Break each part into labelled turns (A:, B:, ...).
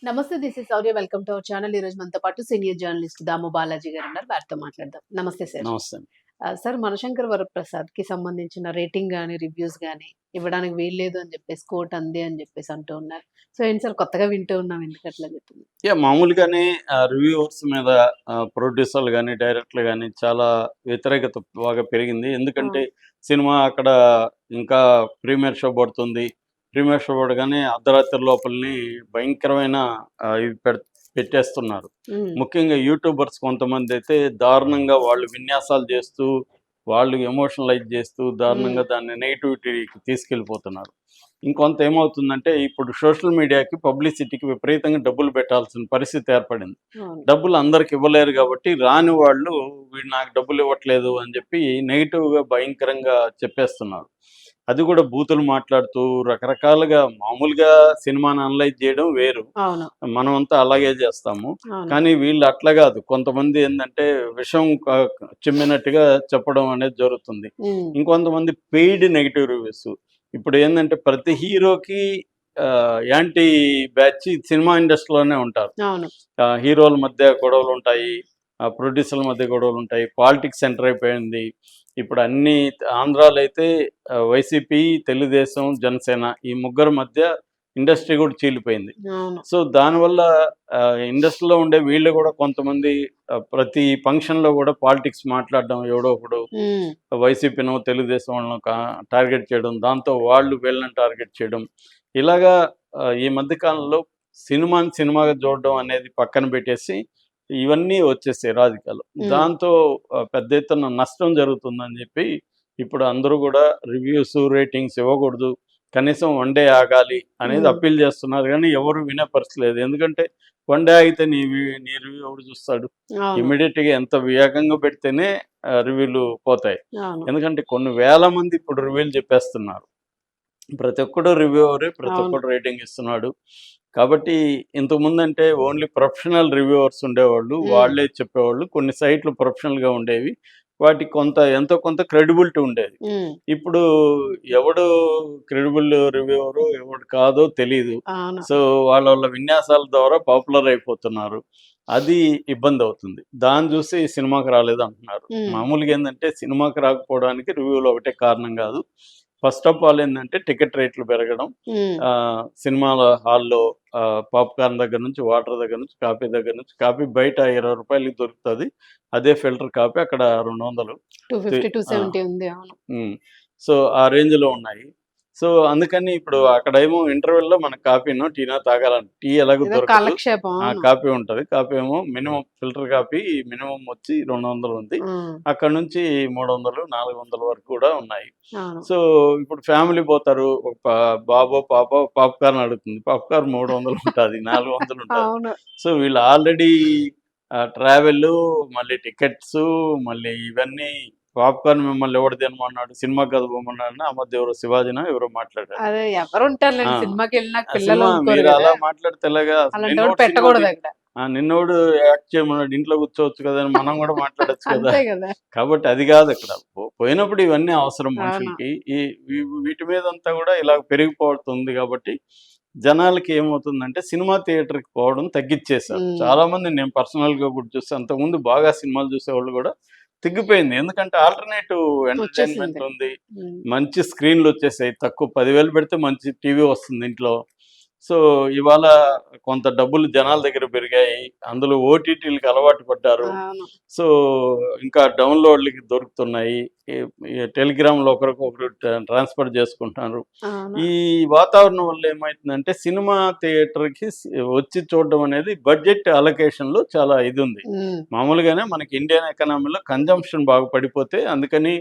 A: నమస్తే. This is Sourya. Welcome to our channel. ఈరోజు మనతో పాటు సీనియర్ జర్నలిస్ట్ దాము బాలాజీ గారు ఉన్నారు. వారితో మాట్లాడదాం. నమస్తే సార్.
B: నమస్తే.
A: సార్, మనశంకర్ వరప్రసాద్‌కి సంబంధించిన రేటింగ్ గాని, రివ్యూస్ గాని ఇవ్వడానికి వీల్లేదు అని చెప్పేసి కోర్ట్ అంది అని చెప్పేసి అంటూ ఉన్నారు. సో ఏంటి సార్, కొత్తగా వింటూ ఉన్నాం. ఎందుకు అట్లా చెప్తుంది?
B: మామూలుగానే రివ్యూవర్స్ మీద ప్రొడ్యూసర్లు గానీ, డైరెక్టర్లు గానీ చాలా వ్యతిరేకత బాగా పెరిగింది. ఎందుకంటే సినిమా అక్కడ ఇంకా ప్రీమియర్ షో పడుతుంది. ప్రీమియర్ షో పడగానే అర్ధరాత్రి లోపలనే భయంకరమైన ఇవి పెట్టేస్తున్నారు. ముఖ్యంగా యూట్యూబర్స్ కొంతమంది అయితే దారుణంగా వాళ్ళు విన్యాసాలు చేస్తూ, వాళ్ళు ఎమోషనలైజ్ చేస్తూ దారుణంగా దాన్ని నెగిటివిటీకి తీసుకెళ్ళిపోతున్నారు. ఇంకొంత ఏమవుతుందంటే ఇప్పుడు సోషల్ మీడియాకి పబ్లిసిటీకి విపరీతంగా డబ్బులు పెట్టాల్సిన పరిస్థితి ఏర్పడింది. డబ్బులు అందరికి ఇవ్వలేరు కాబట్టి రాని వాళ్ళు వీడు నాకు డబ్బులు ఇవ్వట్లేదు అని చెప్పి నెగిటివ్గా భయంకరంగా చెప్పేస్తున్నారు. అది కూడా బూతులు మాట్లాడుతూ రకరకాలుగా మామూలుగా సినిమాని అనలైజ్ చేయడం వేరు, మనమంతా అలాగే చేస్తాము. కానీ వీళ్ళు అట్లా కాదు. కొంతమంది ఏంటంటే విషం చిమ్మినట్టుగా చెప్పడం అనేది జరుగుతుంది. ఇంకొంతమంది పెయిడ్ నెగిటివ్ రివ్యూస్. ఇప్పుడు ఏంటంటే ప్రతి హీరోకి యాంటీ బ్యాచ్ సినిమా ఇండస్ట్రీలోనే ఉంటారు. హీరోల మధ్య గొడవలు ఉంటాయి, ప్రొడ్యూసర్ల మధ్య గొడవలు ఉంటాయి, పాలిటిక్స్ సెంటర్ అయిపోయింది. ఇప్పుడు అన్ని ఆంధ్రాలో అయితే వైసీపీ, తెలుగుదేశం, జనసేన ఈ ముగ్గురు మధ్య ఇండస్ట్రీ కూడా చీలిపోయింది. సో దానివల్ల ఇండస్ట్రీలో ఉండే వీళ్ళు కూడా కొంతమంది ప్రతి ఫంక్షన్లో కూడా పాలిటిక్స్ మాట్లాడడం, ఎవడో ఒకడు వైసీపీనో తెలుగుదేశం వాళ్ళను టార్గెట్ చేయడం, దాంతో వాళ్ళు వీళ్ళని టార్గెట్ చేయడం, ఇలాగా ఈ మధ్యకాలంలో సినిమాగా చూడడం అనేది పక్కన పెట్టేసి ఇవన్నీ వచ్చేసాయి రాజకీయాలు. దాంతో పెద్ద ఎత్తున నష్టం జరుగుతుందని చెప్పి ఇప్పుడు అందరూ కూడా రివ్యూస్, రేటింగ్స్ ఇవ్వకూడదు, కనీసం వన్ డే ఆగాలి అనేది అప్పీల్ చేస్తున్నారు. కానీ ఎవరు వినే పరిస్థితి లేదు. ఎందుకంటే వన్ డే ఆగితే నీ రివ్యూ ఎవడు చూస్తాడు? ఇమీడియట్గా ఎంత వేగంగా పెడితేనే రివ్యూలు పోతాయి. ఎందుకంటే కొన్ని వేల మంది ఇప్పుడు రివ్యూలు చెప్పేస్తున్నారు. ప్రతి ఒక్కడు రివ్యూవరే, ప్రతి ఒక్కడు రేటింగ్ ఇస్తున్నాడు. కాబట్టి ఇంతకుముందు అంటే ఓన్లీ ప్రొఫెషనల్ రివ్యూవర్స్ ఉండేవాళ్ళు, వాళ్ళే చెప్పేవాళ్ళు. కొన్ని సైట్లు ప్రొఫెషనల్గా ఉండేవి, వాటికి ఎంతో కొంత క్రెడిబిలిటీ ఉండేది. ఇప్పుడు ఎవడు క్రెడిబుల్ రివ్యూవరు ఎవడు కాదో తెలియదు. సో వాళ్ళ విన్యాసాల ద్వారా పాపులర్ అయిపోతున్నారు. అది ఇబ్బంది అవుతుంది. దాన్ని చూసి సినిమాకి రాలేదు అంటున్నారు. మామూలుగా ఏంటంటే సినిమాకి రాకపోవడానికి రివ్యూలు ఒకటే కారణం కాదు. ఫస్ట్ ఆఫ్ ఆల్ ఏంటంటే టికెట్ రేట్లు పెరగడం, సినిమాల హాల్లో పాప్కార్న్ దగ్గర నుంచి, వాటర్ దగ్గర నుంచి, కాఫీ దగ్గర నుంచి. కాఫీ బయట 20 రూపాయలకి దొరుకుతుంది, అదే ఫిల్టర్ కాఫీ అక్కడ 200,
A: 250 ఉంది.
B: సో ఆ రేంజ్లో ఉన్నాయి. సో అందుకని ఇప్పుడు అక్కడేమో ఇంటర్వెల్లో మన కాఫీనో టీనో తాగాలని, టీ ఎలాగో దొరకదు, కాఫీ ఉంటుంది. కాఫీ ఏమో మినిమం ఫిల్టర్ కాఫీ మినిమం వచ్చి 200 ఉంది, అక్కడ నుంచి 300, 400 వరకు కూడా ఉన్నాయి. సో ఇప్పుడు ఫ్యామిలీ పోతారు, ఒక బాబో పాపో పాప్కార్న్ అడుగుతుంది, పాప్కార్న్ 300 ఉంటుంది, 400 ఉంటుంది. సో వీళ్ళు ఆల్రెడీ ట్రావెల్, మళ్ళీ టికెట్స్, మళ్ళీ ఇవన్నీ. పాప్కార్న్ మిమ్మల్ని ఎవడు తినమన్నాడు, సినిమా కథ పోమన్నాడు, ఆ మధ్య ఎవరో శివాజీనా ఎవరో మాట్లాడారు. మీరు అలా మాట్లాడితే ఎలాగా? నిన్నోడు యాక్ట్ చేయమన్నాడు, ఇంట్లో కూర్చోవచ్చు కదా అని మనం కూడా మాట్లాడచ్చు కదా. కాబట్టి అది కాదు అక్కడ. పోయినప్పుడు ఇవన్నీ అవసరం మనుషులకి. వీటి మీద అంతా కూడా ఇలా పెరిగిపోతుంది. కాబట్టి జనాలకి ఏమవుతుందంటే సినిమా థియేటర్కి పోవడం తగ్గించేశారు. చాలా మంది నేను పర్సనల్గా కూడా చూస్తే, అంతకుముందు బాగా సినిమాలు చూసేవాళ్ళు కూడా తగ్గిపోయింది. ఎందుకంటే ఆల్టర్నేటివ్ ఎంటర్టైన్మెంట్ ఉంది, మంచి స్క్రీన్లు వచ్చేసాయి, తక్కువ 10,000 పెడితే మంచి టీవీ వస్తుంది ఇంట్లో. సో ఇవాళ కొంత డబ్బులు జనాల దగ్గర పెరిగాయి, అందులో ఓటీటీలకు అలవాటు పడ్డారు. సో ఇంకా డౌన్లోడ్లకి దొరుకుతున్నాయి, టెలిగ్రామ్లో ఒకరికొకరు ట్రాన్స్ఫర్ చేసుకుంటున్నారు. ఈ వాతావరణం వల్ల ఏమవుతుందంటే సినిమా థియేటర్కి వచ్చి చూడడం అనేది బడ్జెట్ అలొకేషన్లో చాలా ఇది ఉంది. మామూలుగానే మనకి ఇండియన్ ఎకనామీలో కన్జంప్షన్ బాగా పడిపోతే, అందుకని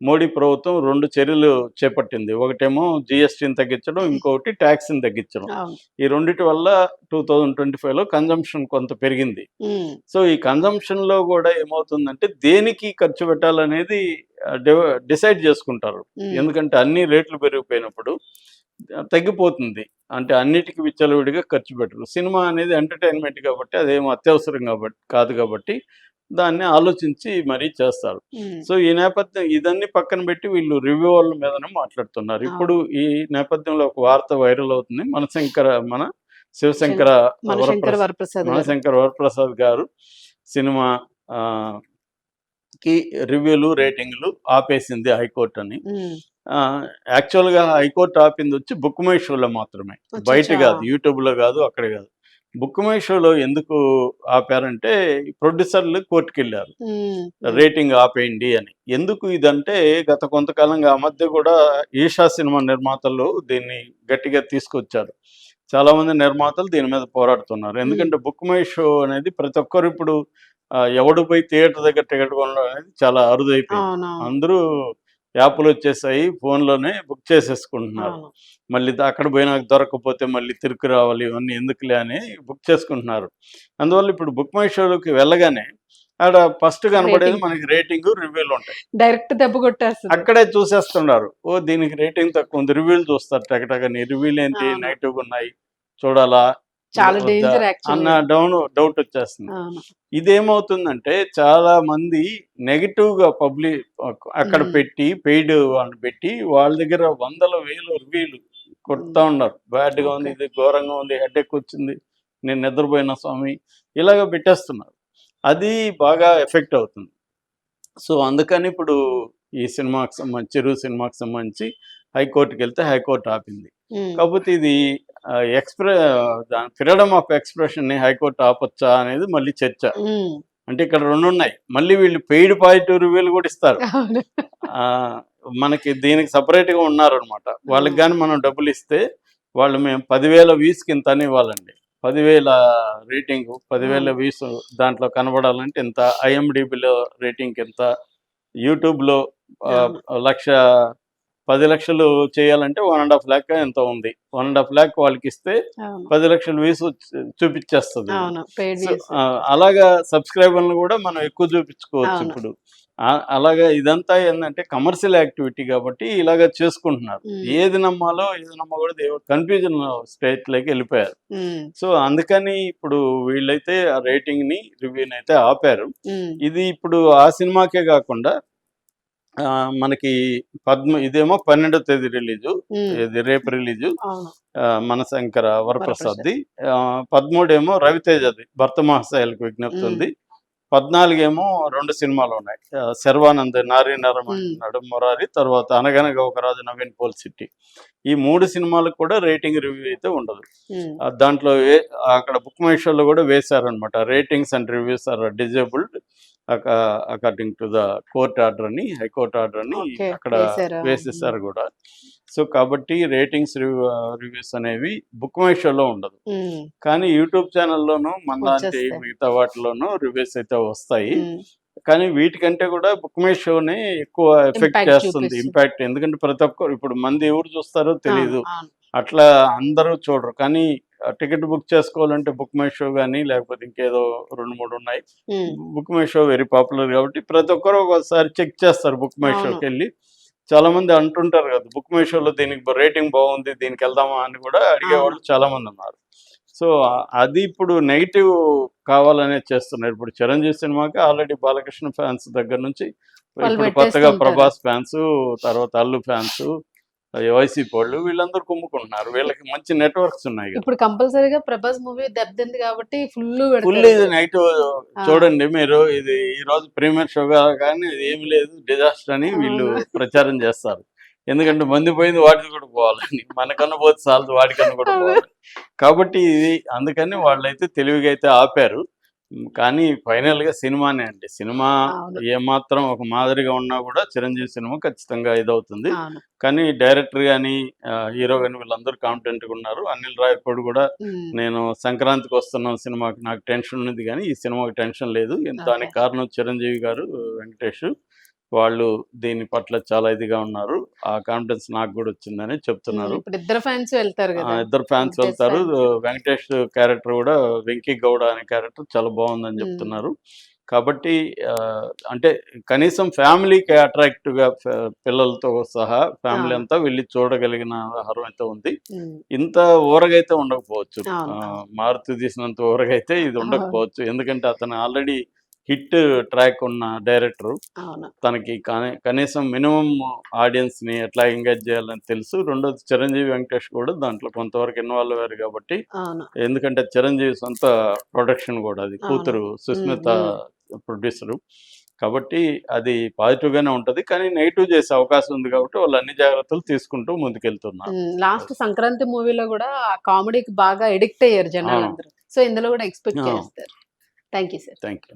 B: మోడీ ప్రభుత్వం 2 చర్యలు చేపట్టింది. ఒకటేమో జిఎస్టీని తగ్గించడం, ఇంకొకటి ట్యాక్స్ని తగ్గించడం. ఈ రెండిటి వల్ల 2025లో కన్జంప్షన్ కొంత పెరిగింది. సో ఈ కన్జంప్షన్లో కూడా ఏమవుతుందంటే దేనికి ఖర్చు పెట్టాలనేది డిసైడ్ చేసుకుంటారు. ఎందుకంటే అన్ని రేట్లు పెరిగిపోయినప్పుడు తగ్గిపోతుంది. అంటే అన్నిటికీ విచ్చలవిడిగా ఖర్చు పెట్టరు. సినిమా అనేది ఎంటర్టైన్మెంట్ కాబట్టి, అదేమో అత్యవసరం కాదు కాబట్టి దాన్ని ఆలోచించి మరీ చేస్తారు. సో ఈ నేపథ్యం ఇదన్నీ పక్కన పెట్టి వీళ్ళు రివ్యూవర్ల మీదనే మాట్లాడుతున్నారు. ఇప్పుడు ఈ నేపథ్యంలో ఒక వార్త వైరల్ అవుతుంది. మన శివశంకర
A: మనశంకర్ వరప్రసాద్ గారు.
B: మనశంకర్ వరప్రసాద్ గారు సినిమా ఆ, కి రివ్యూలు రేటింగ్లు ఆపేసింది హైకోర్టు అని.
A: ఉమ్,
B: యాక్చువల్గా హైకోర్టు ఆపింది వచ్చి బుక్ మై షోలో మాత్రమే, బయట
A: అచ్చచ్చా.
B: కాదు, యూట్యూబ్లో కాదు, అక్కడ కాదు. బుక్ మై షోలో ఎందుకు ఆపారంటే ప్రొడ్యూసర్లు కోర్టుకు వెళ్ళారు
A: ఉమ్,
B: రేటింగ్ ఆపేయండి అని. ఎందుకు ఇదంటే గత కొంతకాలంగా ఆ మధ్య కూడా ఈషా సినిమా నిర్మాతలు దీన్ని గట్టిగా తీసుకొచ్చారు. చాలా మంది నిర్మాతలు దీని మీద పోరాడుతున్నారు. ఎందుకంటే బుక్ మై షో అనేది ప్రతి ఒక్కరు ఇప్పుడు ఎవడు పోయి థియేటర్ దగ్గర టికెట్ కొనడం అనేది చాలా అరుదైపోయింది.
A: అవునవును.
B: అందరూ యాప్లు వచ్చేసాయి, ఫోన్లోనే బుక్ చేసేసుకుంటున్నారు.
A: అవును.
B: మళ్ళీ అక్కడ పోయినాక దొరకకపోతే మళ్ళీ తిరుగు రావాలి, ఇవన్నీ ఎందుకులే అని బుక్ చేసుకుంటున్నారు. అందువల్ల ఇప్పుడు బుక్ మై షోలోకి వెళ్ళగానే ఆడ ఫస్ట్ కనబడేది
A: రేటింగ్
B: మనకి రేటింగ్, రివ్యూలు ఉంటాయి.
A: డైరెక్ట్ దెబ్బ కొట్టేస్తుంది.
B: అక్కడే చూసేస్తున్నారు. ఓ దీనికి రేటింగ్ తక్కువ ఉంది, రివ్యూలు చూస్తారు టకటకని. రివ్యూలు ఏంటి
A: అవును.
B: నెగిటివ్గా ఉన్నాయి, చూడాలా
A: చాలా
B: వద్దా
A: డేంజర్
B: అన్న
A: యాక్చువల్లీ.
B: డౌట్ వచ్చేస్తుంది.
A: అవును.
B: ఇదేమవుతుందంటే చాలా మంది నెగిటివ్గా అక్కడ
A: ఉమ్,
B: పెట్టి పెయిడ్ వాళ్ళని పెట్టి వాళ్ళ దగ్గర వందల వేలు రివ్యూలు కొడతా ఉన్నారు. బ్యాడ్గా ఉంది,
A: ఓకే.
B: ఇది ఘోరంగా ఉంది, హెడేక్ వచ్చింది, నేను నిద్రపోయిన స్వామి, ఇలాగ పెట్టేస్తున్నారు. అది బాగా ఎఫెక్ట్ అవుతుంది. సో అందుకని ఇప్పుడు ఈ సినిమాకి సంబంధించి, చిరు సినిమాకి సంబంధించి హైకోర్టుకి వెళ్తే హైకోర్టు ఆపింది.
A: ఉమ్,
B: కాకపోతే ఇది ఫ్రీడమ్ ఆఫ్ ఎక్స్ప్రెషన్ని హైకోర్టు ఆపొచ్చా అనేది మళ్ళీ చర్చ.
A: ఉమ్,
B: అంటే ఇక్కడ రెండు ఉన్నాయి. మళ్ళీ వీళ్ళు పెయిడ్ పాజిటివ్ రివ్యూలు కూడా ఇస్తారు.
A: అవును.
B: ఆ, మనకి దీనికి సపరేట్గా ఉన్నారనమాట. వాళ్ళకి కానీ మనం డబ్బులు ఇస్తే వాళ్ళు మేము 10,000 వ్యూస్కి ఇంత అని ఇవ్వాలండి. 10,000 రేటింగ్, 10,000
A: అవును.
B: వ్యూస్ దాంట్లో కనబడాలంటే ఇంత, ఐఎండిబిలో రేటింగ్ ఎంత, యూట్యూబ్లో
A: అవును.
B: 10 లక్షలు చేయాలంటే 1.5 lakh ఎంతో ఉంది. 1.5 lakh వాళ్ళకి ఇస్తే
A: అవును.
B: 10 లక్షల వ్యూస్ చూపించేస్తుంది.
A: అవును. Paid
B: so
A: views.
B: అలాగా సబ్స్క్రైబర్లు కూడా మనం ఎక్కువ చూపించుకోవచ్చు
A: అవును.
B: ఇప్పుడు. అలాగా ఇదంతా ఏంటంటే కమర్షియల్ యాక్టివిటీ కాబట్టి ఇలాగ చేసుకుంటున్నారు.
A: ఉమ్,
B: ఏది నమ్మాలో ఏది నమ్మకూడదు కన్ఫ్యూజన్ స్టేట్లోకి వెళ్ళిపోయారు.
A: ఉమ్,
B: సో అందుకని ఇప్పుడు వీళ్ళైతే ఆ రేటింగ్ని, రివ్యూని అయితే ఆపారు.
A: ఉమ్,
B: ఇది ఇప్పుడు ఆ సినిమాకే కాకుండా మనకి ఇదేమో 12వ తేదీ రిలీజు,
A: ఉమ్,
B: ఇది రేపు రిలీజు
A: అవును.
B: మనశంకర
A: వరప్రసాద్.
B: వరప్రసాద్ది. 13 ఏమో రవితేజది భర్త మహాశయాలకు విజ్ఞప్తి
A: ఉమ్,
B: ఉంది. 14 ఏమో 2 సినిమాలు ఉన్నాయి. శర్వానంద్ నారీ
A: ఉమ్,
B: నరమన్నాడు మురారి, తర్వాత అనగనగా ఒక రాజు నవీన్ పోల్శెట్టి. ఈ 3 సినిమాలకు కూడా రేటింగ్ రివ్యూ అయితే ఉండదు.
A: ఉమ్,
B: దాంట్లో అక్కడ బుక్ మై షోలో కూడా వేశారనమాట, ratings and reviews are disabled according to the court order అని, హైకోర్టు ఆర్డర్ అని
A: ఓకే.
B: అక్కడ
A: వేశారా?
B: వేసేసారు కూడా. సో కాబట్టి రేటింగ్స్, రివ్యూస్ అనేవి బుక్ మై షోలో ఉండదు.
A: ఉమ్,
B: కానీ యూట్యూబ్ ఛానల్లోనూ మనలాంటి
A: వచ్చేస్తాయి.
B: మిగతా వాటిలోనూ రివ్యూస్ అయితే వస్తాయి.
A: ఉమ్,
B: కానీ వీటికంటే కూడా బుక్ మై షోనే ఎక్కువ ఎఫెక్ట్
A: ఇంపాక్ట్
B: చేస్తుంది,
A: చూపిస్తుంది.
B: ఇంపాక్ట్. ఎందుకంటే ప్రతి ఒక్కరు ఇప్పుడు మంది ఎవరు చూస్తారో
A: అవును.
B: తెలియదు,
A: అవును.
B: అట్లా అందరూ చూడరు. కానీ టికెట్ బుక్ చేసుకోవాలంటే బుక్ మై షో కానీ లేకపోతే ఇంకేదో 2-3 ఉన్నాయి.
A: ఉమ్,
B: Book My Show very popular కాబట్టి ప్రతి ఒక్కరు ఒకసారి చెక్ చేస్తారు బుక్ మై
A: అవును.
B: షోకి వెళ్ళి. చాలా మంది అంటుంటారు కదా, బుక్ మై షోలో దీనికి రేటింగ్ బాగుంది, దీనికి వెళ్దామా అని కూడా
A: అవును.
B: అడిగేవాళ్ళు చాలా మంది ఉన్నారు. సో అది ఇప్పుడు నెగిటివ్ కావాలనే చేస్తున్నారు. ఇప్పుడు చిరంజీవి సినిమాకి ఆల్రెడీ బాలకృష్ణ ఫ్యాన్స్ దగ్గర నుంచి
A: వాళ్ళు
B: ఇప్పుడు కొత్తగా
A: పెట్టేస్తుంటారు.
B: ప్రభాస్ ఫ్యాన్స్, తర్వాత అల్లు ఫ్యాన్స్, వైసీపీ వాళ్ళు, వీళ్ళందరూ కుమ్ముకుంటున్నారు. వీళ్ళకి మంచి నెట్వర్క్స్ ఉన్నాయి కదా.
A: ఇప్పుడు కంపల్సరీగా ప్రభాస్ మూవీ దెబ్బతింది కాబట్టి ఫుల్
B: ఫుల్
A: పెడతారు.
B: ఇది నెగిటివ్.
A: ఆ,
B: చూడండి మీరు, ఇది ఈ రోజు ప్రీమియర్ షో కానీ ఇది ఏమి లేదు, డిజాస్టర్ అని వీళ్ళు
A: అవును.
B: ప్రచారం చేస్తారు. ఎందుకంటే మంది పోయింది, వాటికి కూడా పోవాలని, మనకన్నా పోతే చాలదు, వాటికన్నా కూడా
A: అవును.
B: పోవాలి కాబట్టి ఇది. అందుకని వాళ్ళైతే తెలివిగా అయితే ఆపారు. కానీ ఫైనల్గా సినిమానే అండి. సినిమా
A: అవును.
B: ఏమాత్రం ఒక మాదిరిగా ఉన్నా కూడా చిరంజీవి సినిమా ఖచ్చితంగా ఇదవుతుంది.
A: అవును.
B: కానీ డైరెక్టర్ కానీ హీరో కానీ వీళ్ళందరూ కాన్ఫిడెంట్గా ఉన్నారు. అనిల్ రావిపూడి కూడా
A: ఉమ్,
B: నేను సంక్రాంతికి వస్తున్నాం సినిమాకి నాకు టెన్షన్ ఉన్నది కానీ ఈ సినిమాకి టెన్షన్ లేదు,
A: ఓకే.
B: దానికి కారణం చిరంజీవి గారు, వెంకటేష్ వాళ్ళు దీని పట్ల చాలా ఇదిగా ఉన్నారు. ఆ కాన్ఫిడెన్స్ నాకు కూడా వచ్చిందని చెప్తున్నారు.
A: ఇప్పుడు ఇద్దరు ఫ్యాన్స్ వెళ్తారు కదా.
B: ఇద్దరు ఫ్యాన్స్
A: వెంకటేష్
B: వెళ్తారు.
A: ఫ్యాన్స్.
B: వెంకటేష్ క్యారెక్టర్ కూడా, వెంకీ గౌడ అనే క్యారెక్టర్ చాలా బాగుందని
A: ఉమ్,
B: చెప్తున్నారు. కాబట్టి అంటే కనీసం ఫ్యామిలీకి అట్రాక్టివ్గా పిల్లలతో సహా ఫ్యామిలీ
A: అవును.
B: అంతా వెళ్ళి చూడగలిగిన ఆహారం అయితే ఉంది.
A: ఉమ్,
B: ఇంత ఊరగైతే ఉండకపోవచ్చు,
A: అవును. అవును.
B: మారుతి తీసినంత ఊరగైతే ఇది
A: అవును.
B: ఉండకపోవచ్చు. ఎందుకంటే అతను ఆల్రెడీ హిట్ ట్రాక్ ఉన్న డైరెక్టర్.
A: అవును.
B: తనకి కనీసం మినిమం ఆడియన్స్‌ని ఎట్లా ఎంగేజ్ చేయాలని తెలుసు. రెండోది చిరంజీవి వెంకటేష్ కూడా దాంట్లో కొంతవరకు ఇన్వాల్వ్ అయ్యారు కాబట్టి,
A: అవును.
B: ఎందుకంటే చిరంజీవి సొంత ప్రొడక్షన్ కూడా అది.
A: అవును.
B: కూతురు
A: హ్మ్.
B: సుస్మిత
A: హ్మ్.
B: ప్రొడ్యూసరు. కాబట్టి అది పాజిటివ్‌గానే ఉంటది. కానీ నెగెటివ్ చేసే అవకాశం ఉంది కాబట్టి వాళ్ళు అన్ని జాగ్రత్తలు తీసుకుంటూ ముందుకెళ్తున్నారు.
A: లాస్ట్ సంక్రాంతి మూవీలో గూడా ఆ కామెడీకి బాగా అడిక్ట్ అయ్యారు
B: ఆ!
A: జనాలందరూ. సో, ఇందులో గూడా ఎక్స్‌పెక్ట్
B: ఆ!
A: చేస్తారు. Thank you sir.
B: Thank you.